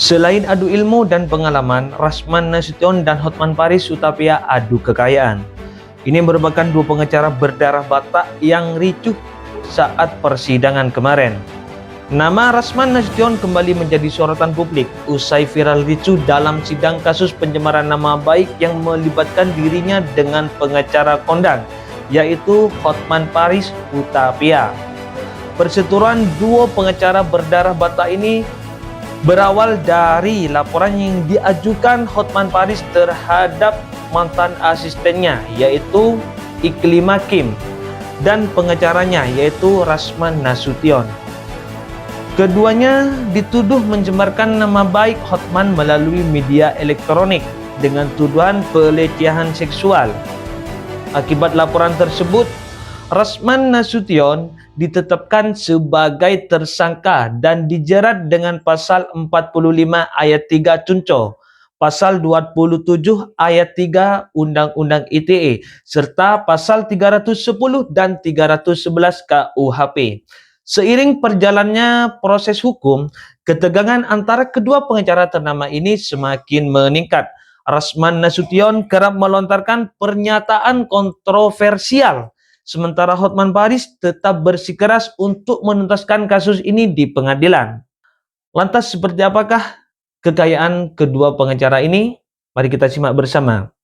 Selain adu ilmu dan pengalaman, Rasman Nasution dan Hotman Paris Hutapea adu kekayaan. Ini merupakan dua pengacara berdarah Batak yang ricuh saat persidangan kemarin. Nama Rasman Nasution kembali menjadi sorotan publik usai viral ricuh dalam sidang kasus pencemaran nama baik yang melibatkan dirinya dengan pengacara kondang, yaitu Hotman Paris Hutapea. Perseteruan dua pengacara berdarah Batak ini berawal dari laporan yang diajukan Hotman Paris terhadap mantan asistennya, yaitu Iklim Hakim, dan pengacaranya, yaitu Rasman Nasution. Keduanya dituduh mencemarkan nama baik Hotman melalui media elektronik dengan tuduhan pelecehan seksual. Akibat laporan tersebut, Rasman Nasution ditetapkan sebagai tersangka dan dijerat dengan pasal 45 ayat 3 Cunco, pasal 27 ayat 3 Undang-Undang ITE, serta pasal 310 dan 311 KUHP. Seiring perjalannya proses hukum, ketegangan antara kedua pengacara ternama ini semakin meningkat. Rasman Nasution kerap melontarkan pernyataan kontroversial, sementara Hotman Paris tetap bersikeras untuk menuntaskan kasus ini di pengadilan. Lantas seperti apakah kekayaan kedua pengacara ini? Mari kita simak bersama.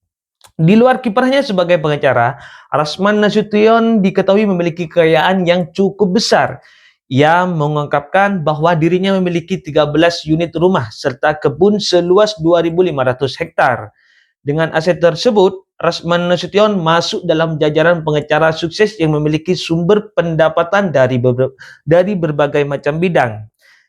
Di luar kiprahnya sebagai pengacara, Rasman Nasution diketahui memiliki kekayaan yang cukup besar. Ia mengungkapkan bahwa dirinya memiliki 13 unit rumah serta kebun seluas 2.500 hektar. Dengan aset tersebut, Rasman Nasution masuk dalam jajaran pengacara sukses yang memiliki sumber pendapatan dari berbagai macam bidang.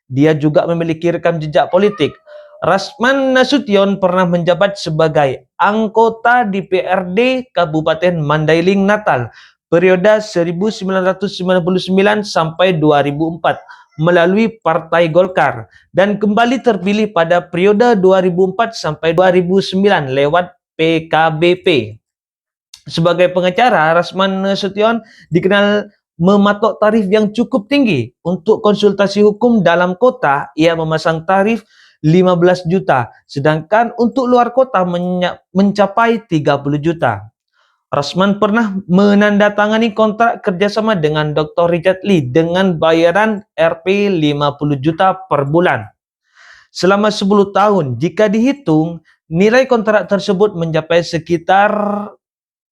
Dia juga memiliki rekam jejak politik. Rasman Nasution pernah menjabat sebagai anggota DPRD Kabupaten Mandailing Natal periode 1999 sampai 2004 melalui Partai Golkar dan kembali terpilih pada periode 2004 sampai 2009 lewat PKBP. Sebagai pengacara, Rasman Nasution dikenal mematok tarif yang cukup tinggi. Untuk konsultasi hukum dalam kota, ia memasang tarif 15 juta, sedangkan untuk luar kota mencapai 30 juta. Rasman pernah menandatangani kontrak kerjasama dengan Dr. Richard Lee dengan bayaran Rp 50 juta per bulan. Selama 10 tahun, jika dihitung, nilai kontrak tersebut mencapai sekitar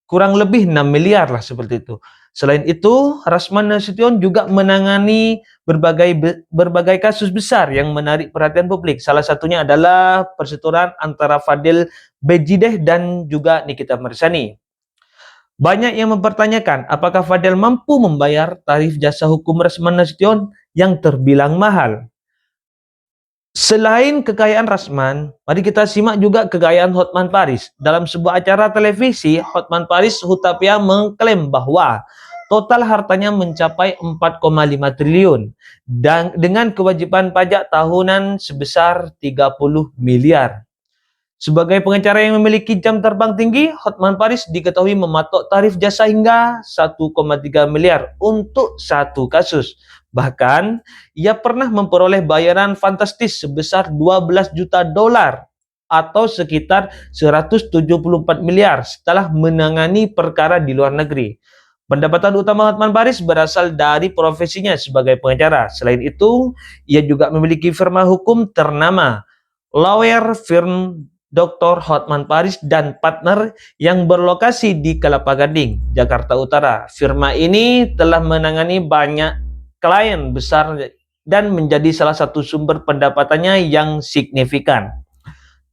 kurang lebih 6 miliar lah seperti itu. Selain itu, Rasman Nasution juga menangani berbagai kasus besar yang menarik perhatian publik. Salah satunya adalah perseteruan antara Fadil Bejideh dan juga Nikita Mirzani. Banyak yang mempertanyakan apakah Fadil mampu membayar tarif jasa hukum Rasman Nasution yang terbilang mahal. Selain kekayaan Rasman, mari kita simak juga kekayaan Hotman Paris. Dalam sebuah acara televisi, Hotman Paris Hutapea mengklaim bahwa total hartanya mencapai 4,5 triliun dan dengan kewajiban pajak tahunan sebesar 30 miliar. Sebagai pengacara yang memiliki jam terbang tinggi, Hotman Paris diketahui mematok tarif jasa hingga 1,3 miliar untuk satu kasus. Bahkan, ia pernah memperoleh bayaran fantastis sebesar 12 juta dolar atau sekitar 174 miliar setelah menangani perkara di luar negeri. Pendapatan utama Hotman Paris berasal dari profesinya sebagai pengacara. Selain itu, ia juga memiliki firma hukum ternama, lawyer firm Dr. Hotman Paris dan partner yang berlokasi di Kelapa Gading, Jakarta Utara. Firma ini telah menangani banyak klien besar dan menjadi salah satu sumber pendapatannya yang signifikan.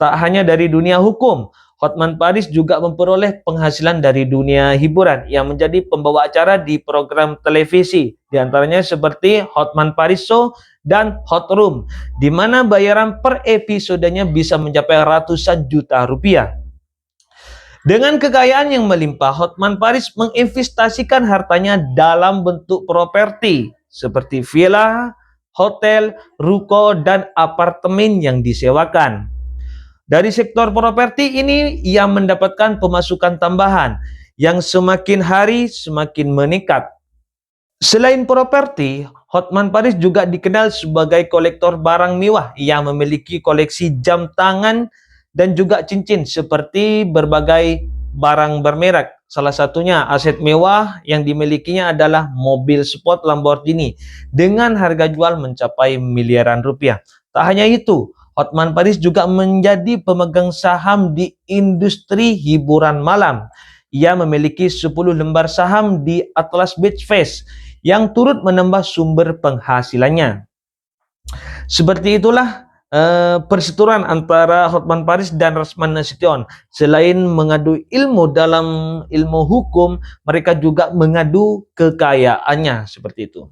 Tak hanya dari dunia hukum, Hotman Paris juga memperoleh penghasilan dari dunia hiburan yang menjadi pembawa acara di program televisi, diantaranya seperti Hotman Paris Show dan Hot Room, di mana bayaran per episodenya bisa mencapai ratusan juta rupiah. Dengan kekayaan yang melimpah, Hotman Paris menginvestasikan hartanya dalam bentuk properti seperti villa, hotel, ruko, dan apartemen yang disewakan. Dari sektor properti ini, ia mendapatkan pemasukan tambahan yang semakin hari semakin meningkat. Selain properti, Hotman Paris juga dikenal sebagai kolektor barang mewah. Ia memiliki koleksi jam tangan dan juga cincin seperti berbagai barang bermerek. Salah satunya aset mewah yang dimilikinya adalah mobil sport Lamborghini dengan harga jual mencapai miliaran rupiah. Tak hanya itu, Hotman Paris juga menjadi pemegang saham di industri hiburan malam. Ia memiliki 10 lembar saham di Atlas Beach Fest yang turut menambah sumber penghasilannya. Seperti itulah perseteruan antara Hotman Paris dan Rasman Nasution. Selain mengadu ilmu dalam ilmu hukum, mereka juga mengadu kekayaannya, seperti itu.